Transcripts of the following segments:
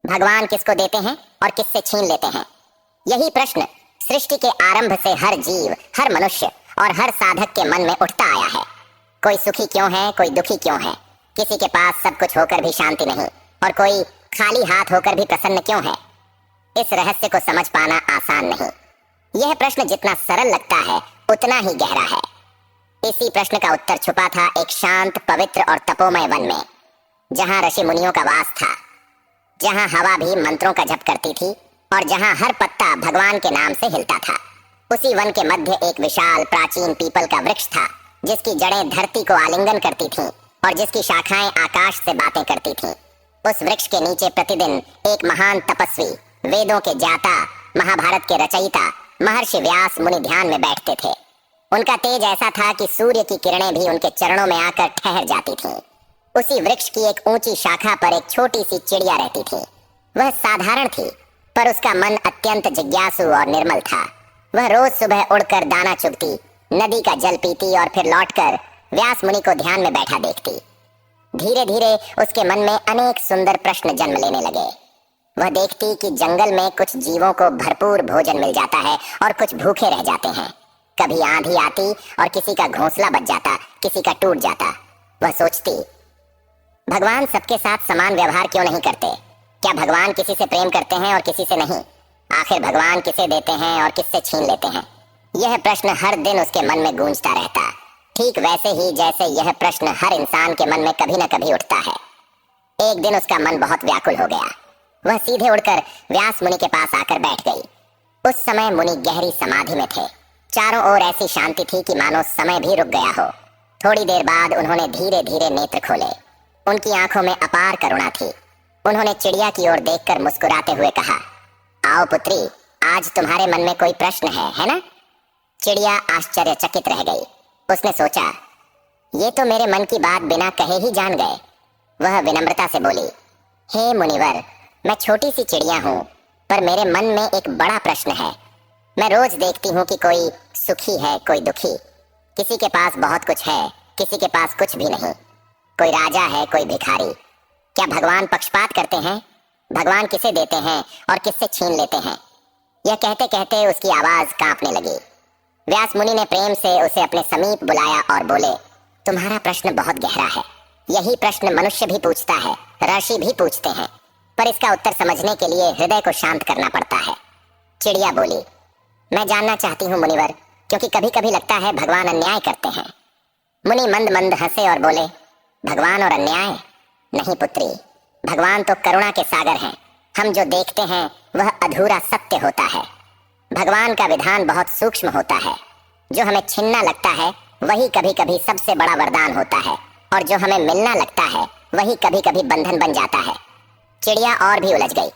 भगवान किसको देते हैं और किससे छीन लेते हैं? यही प्रश्न सृष्टि के आरंभ से हर जीव, हर मनुष्य और हर साधक के मन में उठता आया है। कोई सुखी क्यों है, कोई दुखी क्यों है? किसी के पास सब कुछ होकर भी शांति नहीं और कोई खाली हाथ होकर भी प्रसन्न क्यों है? इस रहस्य को समझ पाना आसान नहीं। यह प्रश्न जितना सरल लगता है उतना ही गहरा है। इसी प्रश्न का उत्तर छुपा था एक शांत, पवित्र और तपोमय वन में, जहां ऋषि मुनियों का वास था, जहां हवा भी मंत्रों का जप करती थी और जहां हर पत्ता भगवान के नाम से हिलता था। उसी वन के मध्य एक विशाल प्राचीन पीपल का वृक्ष था, जिसकी जड़ें धरती को आलिंगन करती थीं और जिसकी शाखाएं आकाश से बातें करती थीं। उस वृक्ष के नीचे प्रतिदिन एक महान तपस्वी, वेदों के ज्ञाता, महाभारत के रचयिता महर्षि व्यास मुनि ध्यान में बैठते थे। उनका तेज ऐसा था कि सूर्य की किरणें भी उनके चरणों में आकर ठहर जाती थीं। उसी वृक्ष की एक ऊंची शाखा पर एक छोटी सी चिड़िया रहती थी। वह साधारण थी, पर उसका मन अत्यंत जिज्ञासु और निर्मल था। वह रोज सुबह उड़कर दाना चुगती, नदी का जल पीती और फिर लौटकर व्यास मुनि को ध्यान में बैठा देखती। धीरे धीरे उसके मन में अनेक सुंदर प्रश्न जन्म लेने लगे। वह देखती कि जंगल में कुछ जीवों को भरपूर भोजन मिल जाता है और कुछ भूखे रह जाते हैं। कभी आंधी आती और किसी का घोंसला बच जाता, किसी का टूट जाता। वह सोचती, भगवान सबके साथ समान व्यवहार क्यों नहीं करते? क्या भगवान किसी से प्रेम करते हैं और किसी से नहीं? आखिर भगवान किसे देते हैं और किससे छीन लेते हैं? यह प्रश्न हर दिन उसके मन में गूंजता रहता, ठीक वैसे ही जैसे यह प्रश्न हर इंसान के मन में कभी न कभी उठता है। एक दिन उसका मन बहुत व्याकुल हो गया। वह सीधे उड़कर व्यास मुनि के पास आकर बैठ गई। उस समय मुनि गहरी समाधि में थे। चारों ओर ऐसी शांति थी कि मानो समय भी रुक गया हो। थोड़ी देर बाद उन्होंने धीरे धीरे नेत्र खोले। उनकी आंखों में अपार करुणा थी। उन्होंने चिड़िया की ओर देखकर मुस्कुराते हुए कहा, आओ पुत्री, आज तुम्हारे मन में कोई प्रश्न है ना? चिड़िया आश्चर्यचकित रह गई। उसने सोचा, ये तो मेरे मन की बात बिना कहे ही जान गए। वह विनम्रता से बोली, हे मुनिवर, मैं छोटी सी चिड़िया हूँ, पर मेरे मन में एक बड़ा प्रश्न है। मैं रोज देखती हूँ कि कोई सुखी है, कोई दुखी। किसी के पास बहुत कुछ है, किसी के पास कुछ भी नहीं। कोई राजा है, कोई भिखारी। क्या भगवान पक्षपात करते हैं? भगवान किसे देते हैं और किससे छीन लेते हैं? यह कहते कहते उसकी आवाज कांपने लगी। व्यास मुनि ने प्रेम से उसे अपने समीप बुलाया और बोले, तुम्हारा प्रश्न बहुत गहरा है। यही प्रश्न मनुष्य भी पूछता है, ऋषि भी पूछते हैं, पर इसका उत्तर समझने के लिए हृदय को शांत करना पड़ता है। चिड़िया बोली, मैं जानना चाहती हूँ मुनिवर, क्योंकि कभी कभी लगता है भगवान अन्याय करते हैं। मुनि मंद मंद हंसे और बोले, भगवान और अन्याय? नहीं पुत्री, भगवान तो करुणा के सागर हैं। हम जो देखते हैं वह अधूरा सत्य होता है। भगवान का विधान बहुत सूक्ष्म होता है। जो हमें छीनना लगता है वही कभी कभी सबसे बड़ा वरदान होता है, और जो हमें मिलना लगता है वही कभी कभी बंधन बन जाता है। चिड़िया और भी उलझ गई।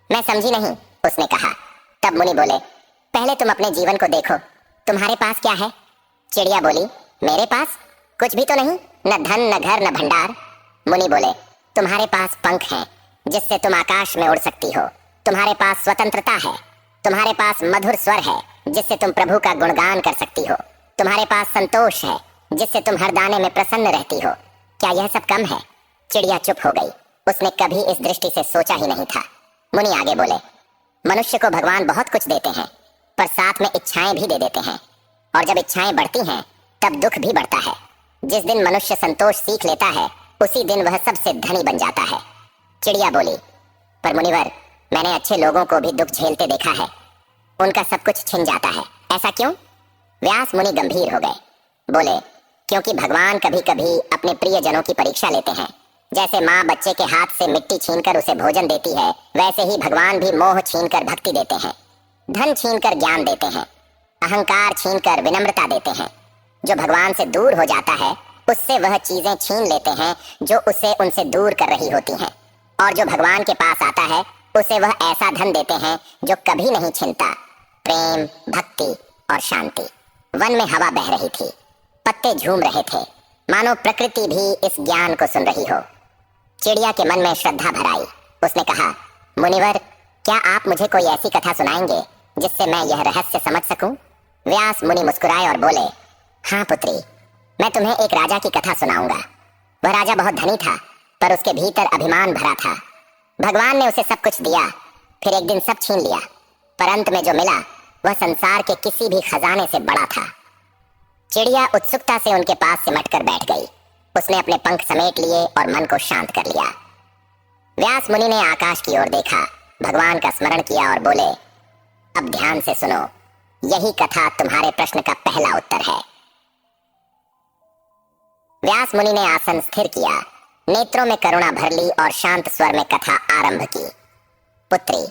मैं समझी नहीं, उसने कहा। तब मुनि बोले, पहले तुम अपने जीवन को देखो, तुम्हारे पास क्या है? चिड़िया बोली, मेरे पास कुछ भी तो नहीं, न धन, न घर, न भंडार। मुनि बोले, तुम्हारे पास पंख हैं, जिससे तुम आकाश में उड़ सकती हो। तुम्हारे पास स्वतंत्रता है। तुम्हारे पास मधुर स्वर है, जिससे तुम प्रभु का गुणगान कर सकती हो। तुम्हारे पास संतोष है, जिससे तुम हर दाने में प्रसन्न रहती हो। क्या यह सब कम है? चिड़िया चुप हो गई। उसने कभी इस दृष्टि से सोचा ही नहीं था। मुनि आगे बोले, मनुष्य को भगवान बहुत कुछ देते हैं, पर साथ में इच्छाएं भी दे देते हैं, और जब इच्छाएं बढ़ती हैं तब दुख भी बढ़ता है। जिस दिन मनुष्य संतोष सीख लेता है उसी दिन वह सबसे धनी बन जाता है। चिड़िया बोली, पर मुनिवर, मैंने अच्छे लोगों को भी दुख झेलते देखा है। उनका सब कुछ छिन जाता है, ऐसा क्यों? व्यास मुनि गंभीर हो गए। बोले, क्योंकि भगवान कभी कभी अपने प्रियजनों की परीक्षा लेते हैं। जैसे माँ बच्चे के हाथ से मिट्टी छीनकर उसे भोजन देती है, वैसे ही भगवान भी मोह छीनकर भक्ति देते हैं, धन छीनकर ज्ञान देते हैं, अहंकार छीनकर विनम्रता देते हैं। जो भगवान से दूर हो जाता है उससे वह चीजें छीन लेते हैं जो उसे उनसे दूर कर रही होती हैं, और जो भगवान के पास आता है उसे वह ऐसा धन देते हैं जो कभी नहीं छिनता, प्रेम, भक्ति और शांति। वन में हवा बह रही थी, पत्ते झूम रहे थे, मानो प्रकृति भी इस ज्ञान को सुन रही हो। चिड़िया के मन में श्रद्धा भर आई। उसने कहा, मुनिवर, क्या आप मुझे कोई ऐसी कथा सुनाएंगे जिससे मैं यह रहस्य समझ सकूं? व्यास मुनि मुस्कुराए और बोले, हाँ पुत्री, मैं तुम्हें एक राजा की कथा सुनाऊंगा। वह राजा बहुत धनी था, पर उसके भीतर अभिमान भरा था। भगवान ने उसे सब कुछ दिया, फिर एक दिन सब छीन लिया, पर अंत में जो मिला वह संसार के किसी भी खजाने से बड़ा था। चिड़िया उत्सुकता से उनके पास सिमट कर बैठ गई। उसने अपने पंख समेट लिए और मन को शांत कर लिया। व्यास मुनि ने आकाश की ओर देखा, भगवान का स्मरण किया और बोले, अब ध्यान से सुनो, यही कथा तुम्हारे प्रश्न का पहला उत्तर है। व्यास मुनि ने आसन स्थिर किया, नेत्रों में करुणा भर ली और शांत स्वर में कथा आरंभ की। पुत्री,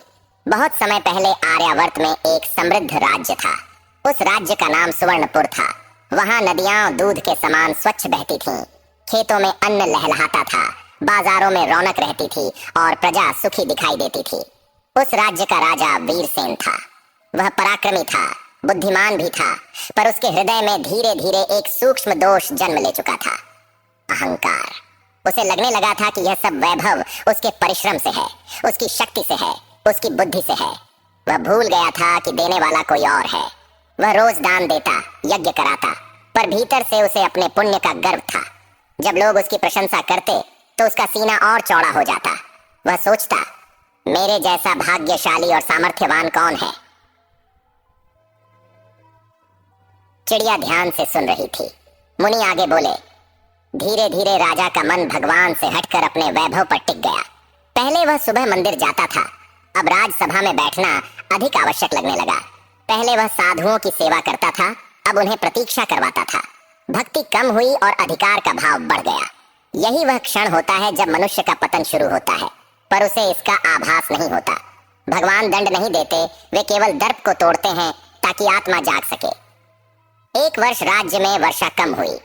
बहुत समय पहले आर्यावर्त में एक समृद्ध राज्य था। उस राज्य का नाम सुवर्णपुर था। वहां नदियां दूध के समान स्वच्छ बहती थीं, खेतों में अन्न लहलहाता था, बाजारों में रौनक रहती थी और प्रजा सुखी दिखाई देती थी। उस राज्य का राजा वीरसेन था। वह पराक्रमी था, बुद्धिमान भी था, पर उसके हृदय में धीरे धीरे एक सूक्ष्म दोष जन्म ले चुका था, अहंकार। उसे लगने लगा था कि यह सब वैभव उसके परिश्रम से है, उसकी शक्ति से है, उसकी बुद्धि से है। वह भूल गया था कि देने वाला कोई और है। वह रोज दान देता, यज्ञ कराता, पर भीतर से उसे अपने पुण्य का गर्व था। जब लोग उसकी प्रशंसा करते तो उसका सीना और चौड़ा हो जाता। वह सोचता, मेरे जैसा भाग्यशाली और सामर्थ्यवान कौन है। चिड़िया ध्यान से सुन रही थी। मुनि आगे बोले, धीरे धीरे राजा का मन भगवान से हटकर अपने वैभव पर टिक गया। पहले वह सुबह मंदिर जाता था, अब राजसभा में बैठना अधिक आवश्यक लगने लगा। पहले वह साधुओं की सेवा करता था, अब उन्हें प्रतीक्षा करवाता था। भक्ति कम हुई और अधिकार का भाव बढ़ गया। यही वह क्षण होता है जब मनुष्य का पतन शुरू होता है, पर उसे इसका आभास नहीं होता। भगवान दंड नहीं देते, वे केवल दर्प को तोड़ते हैं ताकि आत्मा जाग सके। एक वर्ष राज्य में वर्षा कम हुई,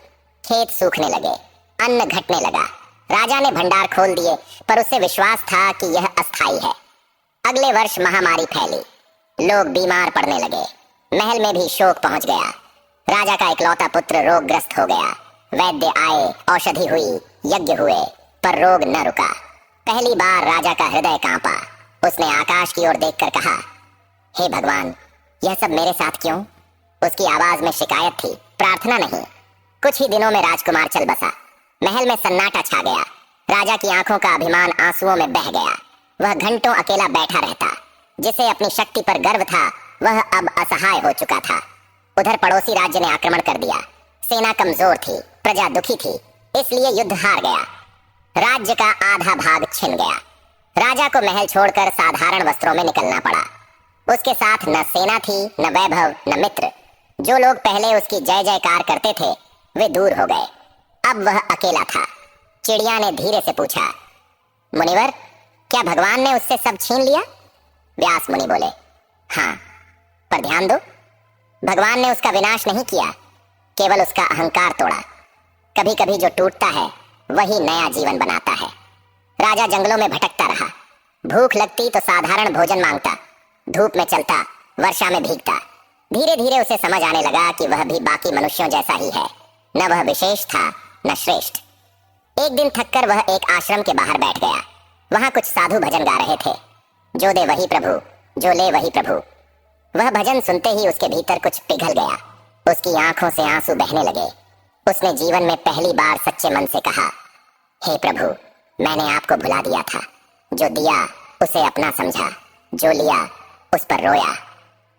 खेत सूखने लगे, अन्न घटने लगा। राजा ने भंडार खोल दिए, पर उसे विश्वास था कि यह अस्थायी है। अगले वर्ष महामारी फैली, लोग बीमार पड़ने लगे, महल में भी शोक पहुंच गया। राजा का इकलौता पुत्र रोगग्रस्त हो गया। वैद्य आए, औषधि हुई, यज्ञ हुए, पर रोग न रुका। पहली बार राजा का हृदय कांपा। उसने आकाश की ओर देखकर कहा, हे भगवान, यह सब मेरे साथ क्यों? उसकी आवाज में शिकायत थी, प्रार्थना नहीं। कुछ ही दिनों में राजकुमार चल बसा। महल में सन्नाटा छा गया। राजा की आंखों का अभिमान आंसुओं में बह गया। वह घंटों अकेला बैठा रहता। जिसे अपनी शक्ति पर गर्व था, वह अब असहाय हो चुका था। उधर पड़ोसी राज्य ने आक्रमण कर दिया। सेना कमजोर थी, प्रजा दुखी थी, इसलिए युद्ध हार गया। राज्य का आधा भाग छिन गया। राजा को महल छोड़कर साधारण वस्त्रों में निकलना पड़ा। उसके साथ न सेना थी, न वैभव, न मित्र। जो लोग पहले उसकी जय जयकार करते थे, वे दूर हो गए। अब वह अकेला था। चिड़िया ने धीरे से पूछा, मुनिवर, क्या भगवान ने उससे सब छीन लिया? व्यास मुनि बोले, हाँ, पर ध्यान दो, भगवान ने उसका विनाश नहीं किया, केवल उसका अहंकार तोड़ा। कभी कभी जो टूटता है वही नया जीवन बनाता है। राजा जंगलों में भटकता रहा। भूख लगती तो साधारण भोजन मांगता, धूप में चलता, वर्षा में भीगता। धीरे धीरे उसे समझ आने लगा कि वह भी बाकी मनुष्यों जैसा ही है, न वह विशेष था न श्रेष्ठ। एक दिन थककर वह एक आश्रम के बाहर बैठ गया। वहां कुछ साधु भजन गा रहे थे, जो दे वही प्रभु, जो ले वही प्रभु। वह भजन सुनते ही उसके भीतर कुछ पिघल गया। उसकी आंखों से आंसू बहने लगे। उसने जीवन में पहली बार सच्चे मन से कहा, हे प्रभु, मैंने आपको भुला दिया था। जो दिया उसे अपना समझा, जो लिया उस पर रोया।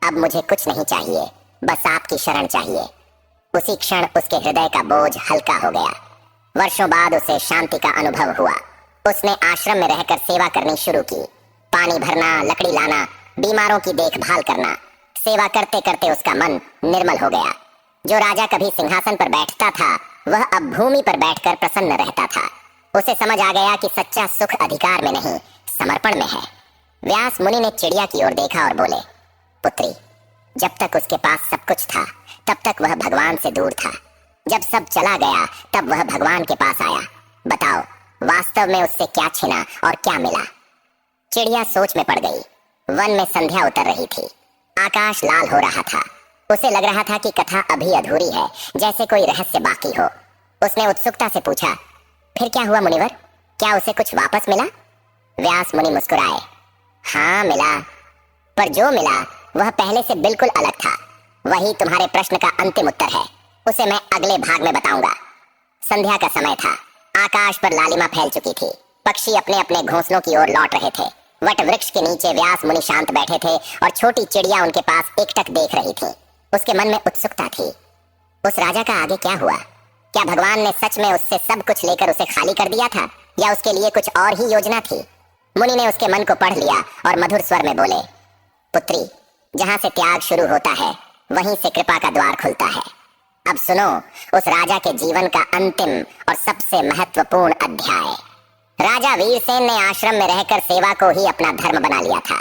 अब मुझे कुछ नहीं चाहिए, बस आपकी शरण चाहिए। उसी क्षण उसके हृदय का बोझ हल्का हो गया। वर्षों बाद उसे शांति का अनुभव हुआ। उसने आश्रम में रहकर सेवा करनी शुरू की। पानी भरना, लकड़ी लाना, बीमारों की देखभाल करना। सेवा करते करते उसका मन निर्मल हो गया। जो राजा कभी सिंहासन पर बैठता था, वह अब भूमि पर बैठकर प्रसन्न रहता था। उसे समझ आ गया कि सच्चा सुख अधिकार में नहीं, समर्पण में है। व्यास मुनि ने चिड़िया की ओर देखा और बोले, पुत्री, जब तक उसके पास सब कुछ था, तब तक वह भगवान से दूर था। जब सब चला गया, तब वह भगवान के पास आया। बताओ, वास्तव में उससे क्या छिना और क्या मिला? चिड़िया सोच में पड़ गई। वन में संध्या उतर रही थी। आकाश लाल हो रहा था। उसे लग रहा था कि कथा अभी अधूरी है, जैसे कोई रहस्य बाकी हो। उसने उत्सुकता से पूछा, फिर क्या हुआ मुनिवर? क्या उसे कुछ वापस मिला? व्यास मुनि मुस्कुराए, हाँ मिला, पर जो मिला वह पहले से बिल्कुल अलग था। वही तुम्हारे प्रश्न का अंतिम उत्तर है। उसे मैं अगले भाग में बताऊंगा। संध्या का समय था। आकाश पर लालिमा फैल चुकी थी। पक्षी अपने अपने घोंसलों की ओर लौट रहे थे। वट वृक्ष के नीचे व्यास मुनि शांत बैठे थे और छोटी चिड़िया उनके पास एकटक देख रही थी। उसके मन में उत्सुकता थी। उस राजा का आगे क्या हुआ? क्या भगवान ने सच में उससे सब कुछ लेकर उसे खाली कर दिया था, या उसके लिए कुछ और ही योजना थी? मुनि ने उसके मन को पढ़ लिया और मधुर स्वर में बोले, पुत्री, जहां से त्याग शुरू होता है वहीं से कृपा का द्वार खुलता है। अब सुनो उस राजा के जीवन का अंतिम और सबसे महत्वपूर्ण अध्याय। राजा वीरसेन ने आश्रम में रहकर सेवा को ही अपना धर्म बना लिया था।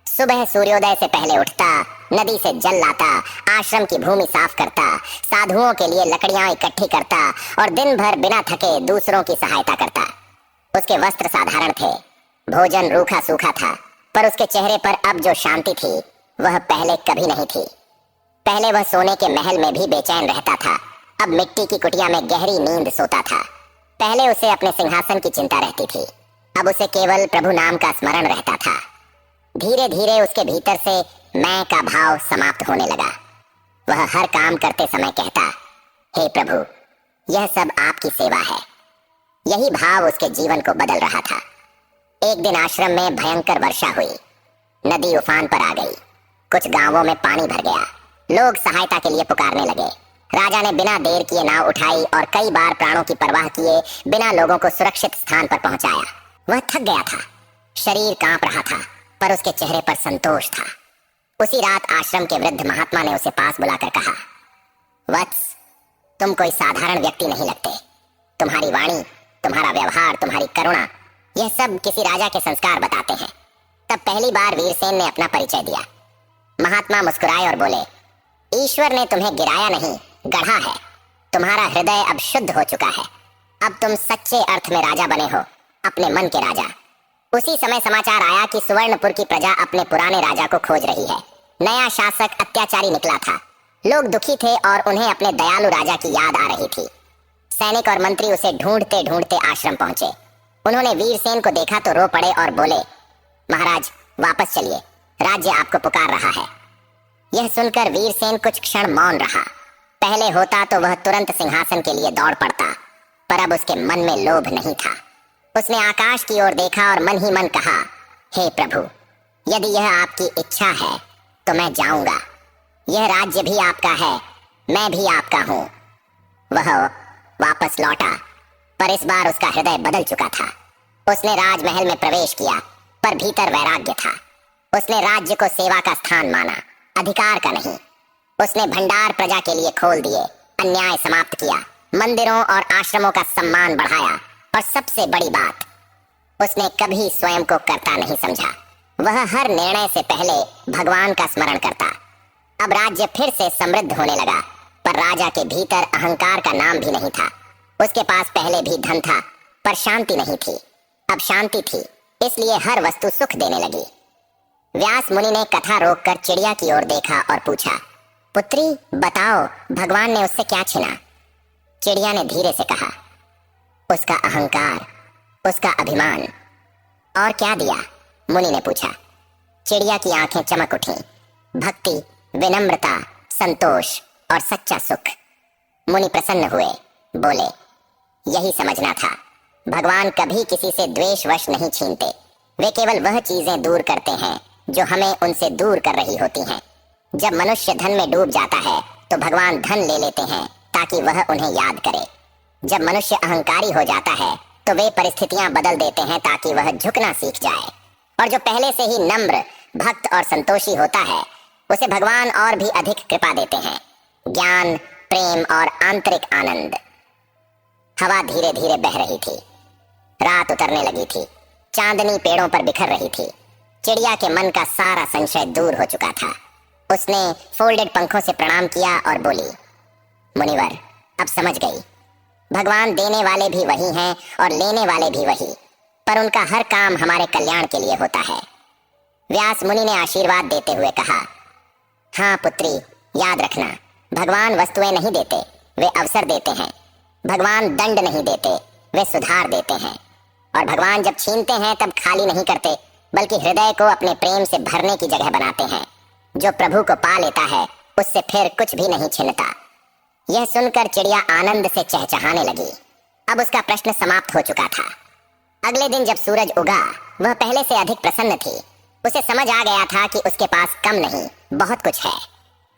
सुबह सूर्योदय से पहले उठता, नदी से जल लाता, आश्रम की भूमि साफ करता, साधुओं के लिए लकड़ियां इकट्ठी करता और दिन भर बिना थके दूसरों की सहायता करता। उसके वस्त्र साधारण थे, भोजन रूखा सूखा था, पर उसके चेहरे पर अब जो शांति थी वह पहले कभी नहीं थी। पहले वह सोने के महल में भी बेचैन रहता था, अब मिट्टी की कुटिया में गहरी नींद सोता था। पहले उसे अपने सिंहासन की चिंता रहती थी, अब उसे केवल प्रभु नाम का स्मरण रहता था। धीरे धीरे उसके भीतर से मैं का भाव समाप्त होने लगा। वह हर काम करते समय कहता, हे प्रभु, यह सब आपकी सेवा है। यही भाव उसके जीवन को बदल रहा था। एक दिन आश्रम में भयंकर वर्षा हुई। नदी उफान पर आ गई। कुछ गांवों में पानी भर गया। लोग सहायता के लिए पुकारने लगे। राजा ने बिना देर किए नाव उठाई और कई बार प्राणों की परवाह किए बिना लोगों को सुरक्षित स्थान पर पहुंचाया। वह थक गया था, शरीर कांप रहा था, पर उसके चेहरे पर संतोष था। उसी रात आश्रम के वृद्ध महात्मा ने उसे पास बुलाकर कहा, वत्स, तुम कोई साधारण व्यक्ति नहीं लगते। तुम्हारी वाणी, तुम्हारा व्यवहार, तुम्हारी करुणा, यह सब किसी राजा के संस्कार बताते हैं। तब पहली बार वीरसेन ने अपना परिचय दिया। महात्मा मुस्कुराए और बोले, ईश्वर ने तुम्हें गिराया नहीं, गढ़ा है। तुम्हारा हृदय अब शुद्ध हो चुका है। अब तुम सच्चे अर्थ में राजा बने हो, अपने मन के राजा। उसी समय समाचार आया कि सुवर्णपुर की प्रजा अपने पुराने राजा को खोज रही है। नया शासक अत्याचारी निकला था। लोग दुखी थे और उन्हें अपने दयालु राजा की याद आ रही थी। सैनिक और मंत्री उसे ढूंढते ढूंढते आश्रम पहुंचे। उन्होंने वीरसेन को देखा तो रो पड़े और बोले, महाराज, वापस चलिए, राज्य आपको पुकार रहा है। यह सुनकर वीरसेन कुछ क्षण मौन रहा। पहले होता तो वह तुरंत सिंहासन के लिए दौड़ पड़ता, पर अब उसके मन में लोभ नहीं था। उसने आकाश की ओर देखा और मन ही मन कहा, हे प्रभु, यदि यह आपकी इच्छा है तो मैं जाऊंगा। यह राज्य भी आपका है, मैं भी आपका हूं। वह वापस लौटा, पर इस बार उसका हृदय बदल चुका था। उसने राजमहल में प्रवेश किया, पर भीतर वैराग्य था। उसने राज्य को सेवा का स्थान माना, अधिकार का नहीं। उसने भंडार प्रजा के लिए खोल दिए, अन्याय समाप्त किया, मंदिरों और आश्रमों का सम्मान बढ़ाया, और सबसे बड़ी बात, उसने कभी स्वयं को कर्ता नहीं समझा। वह हर निर्णय से पहले भगवान का स्मरण करता। अब राज्य फिर से समृद्ध होने लगा, पर राजा के भीतर अहंकार का नाम भी नहीं था। उसके पास पहले भी धन था, पर शांति नहीं थी। अब शांति थी, इसलिए हर वस्तु सुख देने लगी। व्यास मुनि ने कथा रोककर चिड़िया की ओर देखा और पूछा, पुत्री, बताओ, भगवान ने उससे क्या छीना? चिड़िया ने धीरे से कहा, उसका अहंकार, उसका अभिमान। और क्या दिया? मुनि ने पूछा। चिड़िया की आंखें चमक उठी। भक्ति, विनम्रता, संतोष और सच्चा सुख। मुनि प्रसन्न हुए, बोले, यही समझना था। भगवान कभी किसी से द्वेषवश नहीं छीनते। वे केवल वह चीजें दूर करते हैं जो हमें उनसे दूर कर रही होती हैं। जब मनुष्य धन में डूब जाता है तो भगवान धन ले लेते हैं ताकि वह उन्हें याद करे। जब मनुष्य अहंकारी हो जाता है तो वे परिस्थितियां बदल देते हैं ताकि वह झुकना सीख जाए। और जो पहले से ही नम्र, भक्त और संतोषी होता है, उसे भगवान और भी अधिक कृपा देते हैं, ज्ञान, प्रेम और आंतरिक आनंद। हवा धीरे धीरे बह रही थी। रात उतरने लगी थी। चांदनी पेड़ों पर बिखर रही थी। चिड़िया के मन का सारा संशय दूर हो चुका था। उसने फोल्डेड पंखों से प्रणाम किया और बोली, मुनिवर, अब समझ गई। भगवान देने वाले भी वही हैं और लेने वाले भी वही, पर उनका हर काम हमारे कल्याण के लिए होता है। व्यास मुनि ने आशीर्वाद देते हुए कहा, हाँ पुत्री, याद रखना, भगवान वस्तुएं नहीं देते, वे अवसर देते हैं। भगवान दंड नहीं देते, वे सुधार देते हैं। और भगवान जब छीनते हैं तब खाली नहीं करते, बल्कि हृदय को अपने प्रेम से भरने की जगह बनाते हैं। जो प्रभु को पा लेता है उससे फिर कुछ भी नहीं छिनता। यह सुनकर चिड़िया आनंद से चहचहाने लगी। अब उसका प्रश्न समाप्त हो चुका था। अगले दिन जब सूरज उगा, वह पहले से अधिक प्रसन्न थी। उसे समझ आ गया था कि उसके पास कम नहीं, बहुत कुछ है।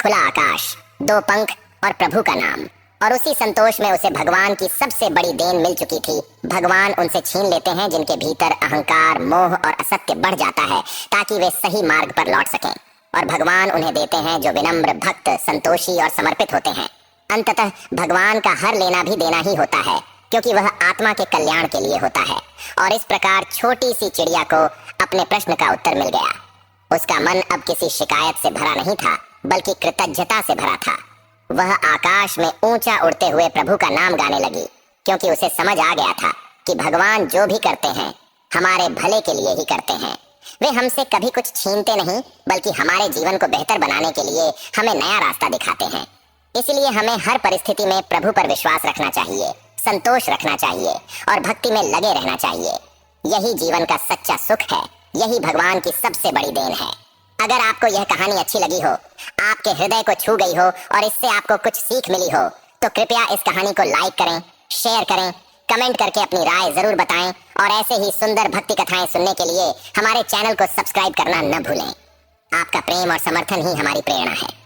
खुला आकाश, 2 पंख और प्रभु का नाम। और उसी संतोष में उसे भगवान की सबसे बड़ी देन मिल चुकी थी। भगवान उनसे छीन लेते हैं जिनके भीतर अहंकार, मोह और असत्य बढ़ जाता है, ताकि वे सही मार्ग पर लौट सकें। और भगवान उन्हें देते हैं जो विनम्र, भक्त, संतोषी और समर्पित होते हैं। अंततः भगवान का हर लेना भी देना ही होता है, क्योंकि वह आत्मा के कल्याण के लिए होता है। और इस प्रकार छोटी सी चिड़िया को अपने प्रश्न का उत्तर मिल गया। उसका मन अब किसी शिकायत से भरा नहीं था, बल्कि कृतज्ञता से भरा था। वह आकाश में ऊंचा उड़ते हुए प्रभु का नाम गाने लगी, क्योंकि उसे समझ आ गया था कि भगवान जो भी करते हैं हमारे भले के लिए ही करते हैं। वे हमसे कभी कुछ छीनते नहीं, बल्कि हमारे जीवन को बेहतर बनाने के लिए हमें नया रास्ता दिखाते हैं। इसलिए हमें हर परिस्थिति में प्रभु पर विश्वास रखना चाहिए, संतोष रखना चाहिए और भक्ति में लगे रहना चाहिए। यही जीवन का सच्चा सुख है, यही भगवान की सबसे बड़ी देन है। अगर आपको यह कहानी अच्छी लगी हो, आपके हृदय को छू गई हो और इससे आपको कुछ सीख मिली हो, तो कृपया इस कहानी को लाइक करें, शेयर करें, कमेंट करके अपनी राय जरूर बताएं और ऐसे ही सुंदर भक्ति कथाएं सुनने के लिए हमारे चैनल को सब्सक्राइब करना न भूलें। आपका प्रेम और समर्थन ही हमारी प्रेरणा है।